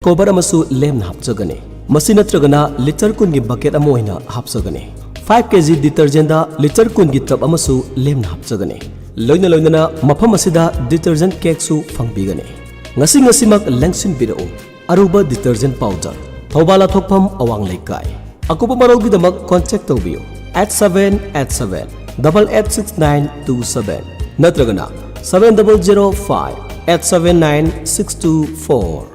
कोबर अमसु लेम हापचगने मसी नत्रगना litre कुनगी bucket अमोइना हापचगने 5 kg detergent दा litre कुनगी tub अमसु लेम हापचगने लोइना लोइना मफम असिदा detergent cake सु फंगबिगने ngasi ngasimak lengsin bidao aruba detergent powder thobala thokpham awang leikai akupa marogi damak contact tawbiyo @787 886927 natragana 7005 879624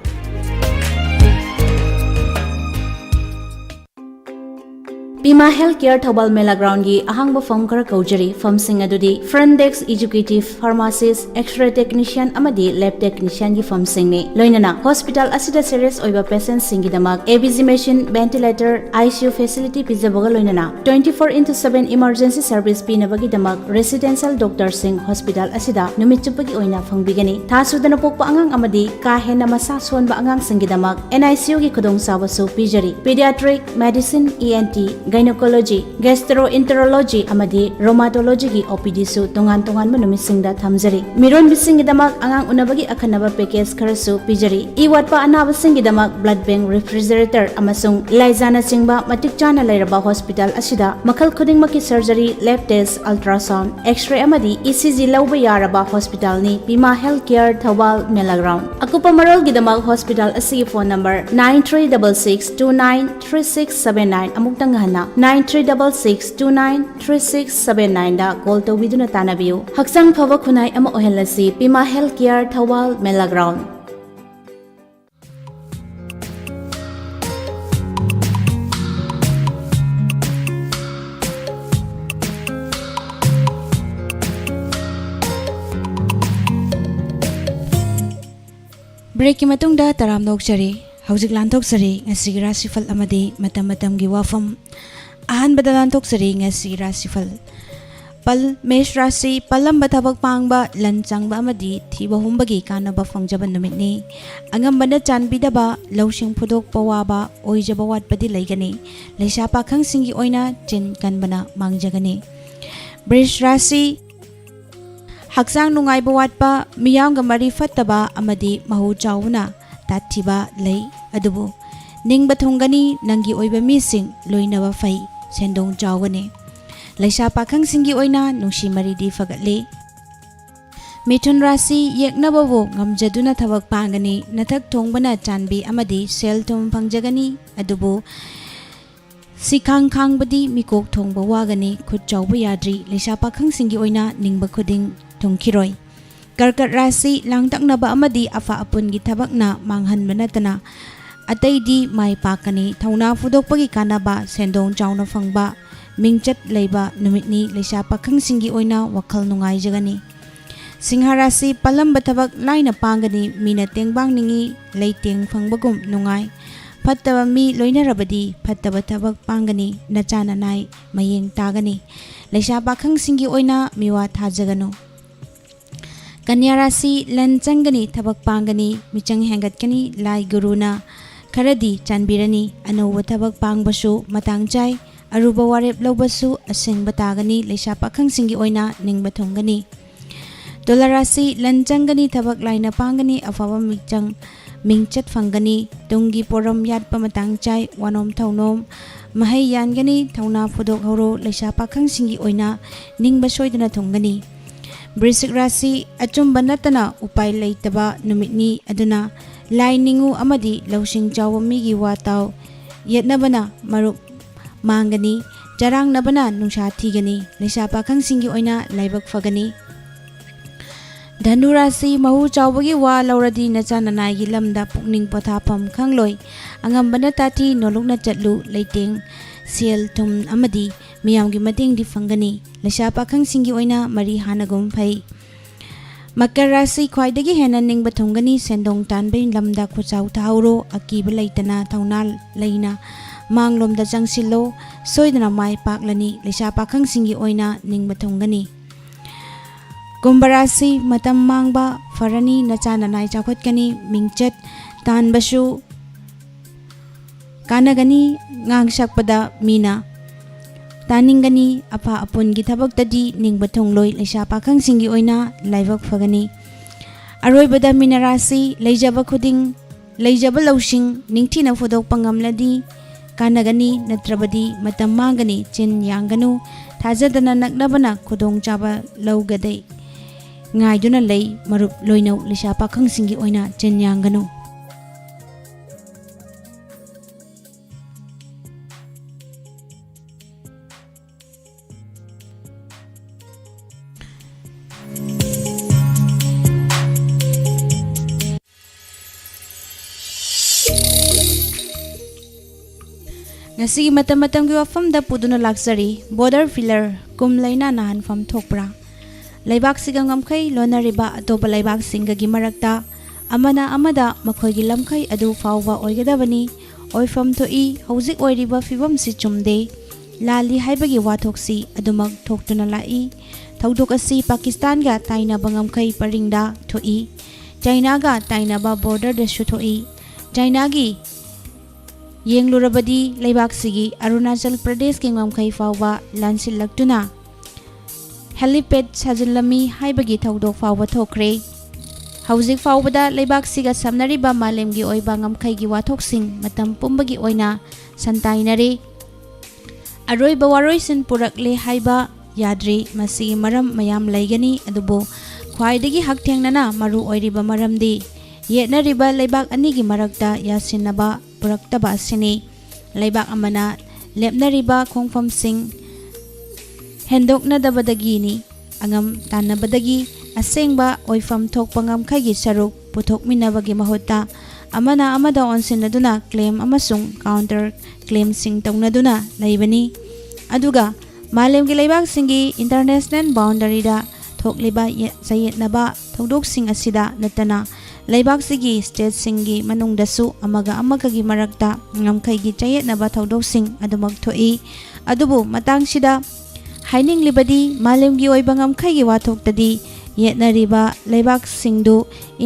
Pima Healthcare Thobal Mela Ground gi ahangba form kara kaujari form sing adudi front desk executive pharmacist x-ray technician amadi lab technician gi form sing ni loinana hospital asida serious oiba patients sing gi damak ABG machine ventilator ICU facility pijabaga loinana 24/7 emergency service pinaba gi damak residential doctor sing hospital asida numit chupagi oina fangbigani thasudana pokpa angang amadi ka hena masa sonba angang sing gi damak NICU gi khudong sawa su pijari pediatric medicine ENT gynecology, gastroenterology amadi rheumatology gi OPD su tongan manumisingda thamjari miron bisingi damak angang unabagi akhanaba package kharasu pijari iwatpa anaba singi damak blood bank refrigerator amasung laizana singba matik chana lairaba hospital asida makhal khuding maki surgery lab test ultrasound x-ray amadi ECG lawba yaraba hospital ni Pima Healthcare Thobal Mela Ground akupa marol gi damak hospital asigi phone number 9366293679 amuktang hana 9366293679 da call to widuna tanabiu haksang phawa khunai ama ohelasi Pima Healthcare Thobal Mela Ground break ki matung da taram nokchari hojik lantok sari ngasi Rashi Phal Amadi Matam gi Wapham ahan badalan tok sari ngasi Rashi Phal pal mesh Rashi palam bathabak pangba lanchangba amadi thiba humbagi kanaba fangjaba numit ni angam bana chanbidaba lawsing phudok pawaba oijaba watpadi laigani leisa pakhang singi oina chin kanbana mangjagani bresh Rashi haksang nungaiba watpa miyamga mari fattaba amadi mahu chawuna tathiba lei adubu ningba thongani nangi oiba mising loinaba fai sendong chawgani leisa pakhang singi oina nungsi mari di fagatli Mithun Rashi yeknaba wo ngamjaduna thabak pangani nathak thongbana chanbi amadi sel thom phangjagani adubu sikhang khangbadi mikok thongba wagani khut chawba yadri leisa pakhang singi oina ningba khuding thongkhiroi Karkat Rashi langtaknaba amadi afa apun gi thabakna manghanba natana ataidi mai pakani thauna fudokpagi kanaba sendong chawna phangba mingchat leiba numitni leisa pakhang singi oina wakhal nungai jagani Singha Rashi palamba thabak laina pangani mina tengbang ningi leiteng phangbagum nungai phattaba mi loinarabadi phattaba thabak pangani nachana nai mayeng tagani leisa pakhang singi oina miwa thajaganu Kanya Rashi lanchangani thabak pangani michang hengatkani lai guruna kharadi chanbirani anowa thabak pangbasu matang chai aruba warep lawbasu asengba tagani leisa pakhang singi oina ningba thongani Dola Rashi lanchangani thabak laina pangani afawa michang mingchat phangani tungi poram yatpa matang chai wanom thaunom mahai yangani thauna phudok horo leisa pakhang singi oina ningba soidana thongani Brisik Rashi achumba natana upai leitaba numitni aduna lai ningu amadi lawsing chawa migi watau yetnabana marup mangani jarang nabana nungsa thigani leisa pakhang singi oina laibak fagani Dhanu Rashi mahu chawbagi wa lauradi nachana nai gi lamda pukning pothapham khangloi angambana tati nolokna chatlu leiteng sel thum amadi miyamgi mating di fangani leisa pakhang singi oina mari hanagum phai Makar Rashi khwaidagi hena ningba thongani sendong tanbai lamda khuchau thauro akiba leitana thaunal leina manglomda changsillo soidana mai paklani leisa pakhang singi oina ningba thongani Kumbha Rashi matam mangba farani nachana nai chakhotkani mingchat tanbasu kanagani ngangsakpada mina taningani apa apun gi thabak tadi ningba thongloi leisa pakhang singi oina laibak fagani aroi bada mina Rashi leijaba khuding ꯂꯩꯖꯕ ꯂꯧꯁꯤꯡ ꯅꯤꯡꯊꯤꯅ ꯐꯨꯗꯣꯛꯄ ꯉꯝꯂꯗꯤ ꯀꯥꯟꯅꯒꯅꯤ, ꯅꯠꯇ꯭ꯔꯕꯗꯤ ꯃꯇꯝ ꯃꯥꯡꯒꯅꯤ, ꯆꯤꯟ ꯌꯥꯡꯒꯅꯨ, ꯊꯥꯖꯗꯅ ꯅꯛꯅꯕꯅ ꯈꯨꯗꯣꯡꯆꯥꯕ ꯂꯧꯒꯗꯩ ꯉꯥꯏꯗꯨꯅ ꯂꯩ, ꯃꯔꯨꯞ ꯂꯣꯏꯅꯧ ꯂꯩꯁꯥ ꯄꯥꯈꯪꯁꯤꯡꯒꯤ ꯑꯣꯏꯅ ꯆꯤꯟ ꯌꯥꯡꯒꯅꯨ. Ngasi matam-matam gi wafam da puduna laksari border filler kum laina nahan fam thokpra laibak siga ngamkhai lonariba atopa laibak singa gi marakta amana amada makhoi gi lamkhai adu fawwa oigadabani oifam thoi hauzik oiriba fibam si chumde lali haibagi wathoksi adumak thoktuna lai thaudok asi Pakistan ga taina bangamkhai paringda thoi China ga taina ba border da shu thoi China gi yenglurabadi laibak sigi Arunachal Pradesh ki ngamkhai fawwa lansil laktuna helipad sajilami haibagi thaudok fawwa thokre hauzik fawbada laibak siga samnariba malemgi oiba ngamkhai gi wathoksing matam pumbagi oina santainare aroiba waroisin purakle haiba yadri masi maram mayam laigani adubo khwaidagi hakthengnana maru oiriba maramdi yetnariba laibak anigi marakta yasinaba puraktaba asini laibak amana lepnariba khongfamsing hendoknadabadagini angam tanabadagi asengba oifam thokpa ngamkhai saruk puthokminabagi mahutta amana amada onsinaduna claim amasung counter claim sing tawnaduna laibani aduga malemgi laibak singi international boundary da thokliba sayetnaba thodok sing asida natana laibak sigi state singi manungdasu amaga amagagi marakta ngamkhai gi chayetnaba thodok sing adumak thoi adubu matang sida haining libadi malemgi oiba ngamkhai gi wathoktadi yetnariba laibak singdu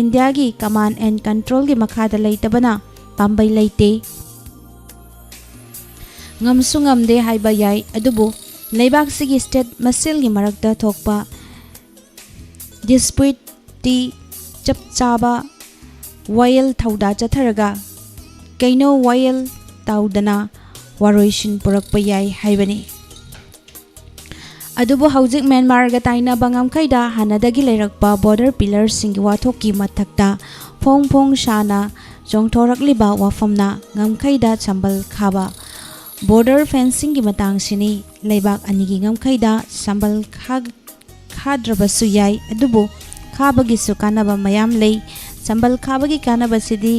India gi command and control gi makhada leitabana pambai leite ngamsu ngamde haiba yai adubu laibak sigi state masil gi marakta thokpa dispute ti chap chaba wayel thauda chatharaga kaino wayel taudana waroishin purakpa yai haibani adubu hauzik Myanmar ga taina bangam khaida hanadagi leirakpa border pillar singi wathoki mathakta phong shana jongthorakliba wafamna ngamkhaida chambal khaba border fencing gi matang sini leibak anigi ngamkhaida chambal khadrabasu yai adubu khabagi su kanaba mayam lei chambal khabagi kanaba sidi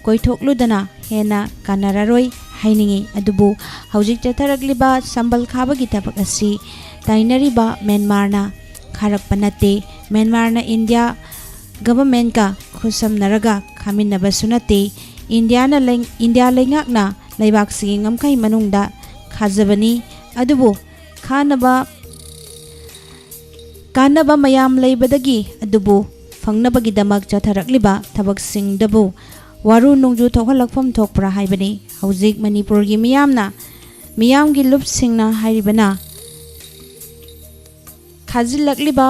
koithokludana hena kanararoi hainingi adubu hauzik chatharakliba chambal khabagi tabak asi tainariba Myanmar na kharakpa nate Myanmar na India government ka khusam naraga khaminaba sunate India lengak na laibak sigi ngamkhai manungda khajabani adubu kanaba mayam leibadagi adubu fangnabagi damak chatharakliba thabak singdabu waru nungju thokhalakpham thokpra haibani hauzik Manipur gi miyam gi lup singna hairibana khajilakliba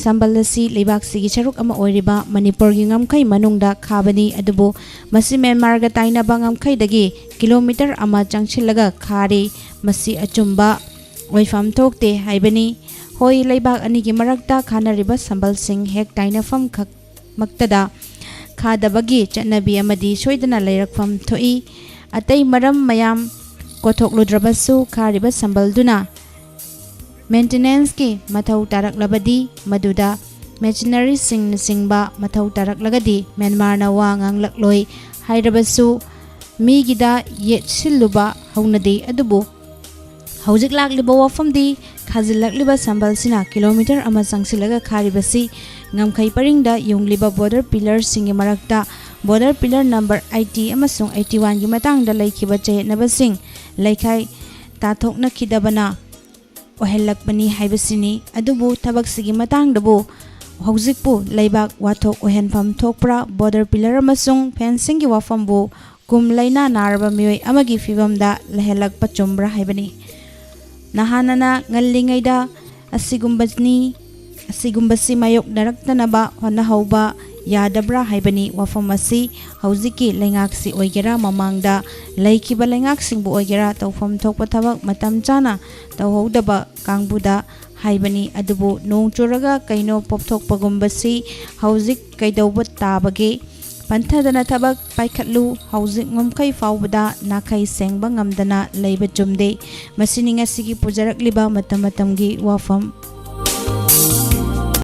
sambalasi leibak sigi charuk ama oiriba Manipur gi ngamkhai manungda khabani adubu masi Myanmar ga taina bangamkhai dagi kilometer ama changchilaga khari masi achumba oifam thokte haibani hoi leibak ani gi marakta khanariba sambal sing hek taina fam khak maktada khadabagi chanabi amadi soidana leirakfam thoi atai maram mayam kothokludrabasu khariba sambalduna maintenance ki mathau taraklabadi maduda machinery singba mathau taraklagadi Myanmar na wa nganglak hairabasu migida yetsilluba haunade adubu hauzik lakliba wafamdi khajilakliba sambal sina kilometer ama sangsilaga kharibasi ngamkhai paringda yungliba border pillar singi marakta border pillar number 80 amasung 81 gi matangda laikhiba chayetnabasing laikhai tathokna khidabana ohelakpani haibasini adubu thabak sigi matangdabu haujikpu leibak wathok ohenfam thokpra border pillar amasung fencing gi wafambu kumlaina naraba mioi amagi fibamda lehelak pachumbra haibani nahanana ngallingaida asigumbasi mayok naraktanaba hona hauba ꯌꯥꯗꯕ꯭ꯔꯥ ꯍꯥꯏꯕꯅꯤ ꯋꯥꯐꯝ ꯑꯁꯤ ꯍꯧꯖꯤꯛꯀꯤ ꯂꯩꯉꯥꯛꯁꯤ ꯑꯣꯏꯒꯦꯔꯥ ꯃꯃꯥꯡꯗ ꯂꯩꯈꯤꯕ ꯂꯩꯉꯥꯛꯁꯤꯡꯕꯨ ꯑꯣꯏꯒꯦꯔꯥ ꯇꯧꯐꯝ ꯊꯣꯛꯄ ꯊꯕꯛ ꯃꯇꯝ ꯆꯥꯅ ꯇꯧꯍꯧꯗꯕ ꯀꯥꯡꯕꯨꯗ ꯍꯥꯏꯕꯅꯤ ꯑꯗꯨꯕꯨ ꯅꯣꯡ ꯆꯨꯔꯒ ꯀꯩꯅꯣ ꯄꯣꯞꯊꯣꯛꯄꯒꯨꯝꯕꯁꯤ ꯍꯧꯖꯤꯛ ꯀꯩꯗꯧꯕ ꯇꯥꯕꯒꯦ ꯄꯟꯊꯗꯅ ꯊꯕꯛ ꯄꯥꯏꯈꯠꯂꯨ ꯍꯧꯖꯤꯛ ꯉꯝꯈꯩ ꯐꯥꯎꯕꯗ ꯅꯥꯈꯩ ꯁꯦꯡꯕ ꯉꯝꯗꯅ ꯂꯩꯕ ꯆꯨꯝꯗꯦ ꯃꯁꯤꯅꯤ ꯉꯁꯤꯒꯤ ꯄꯨꯖꯔꯛꯂꯤꯕ ꯃꯇꯝ ꯃꯇꯝꯒꯤ ꯋꯥꯐꯝ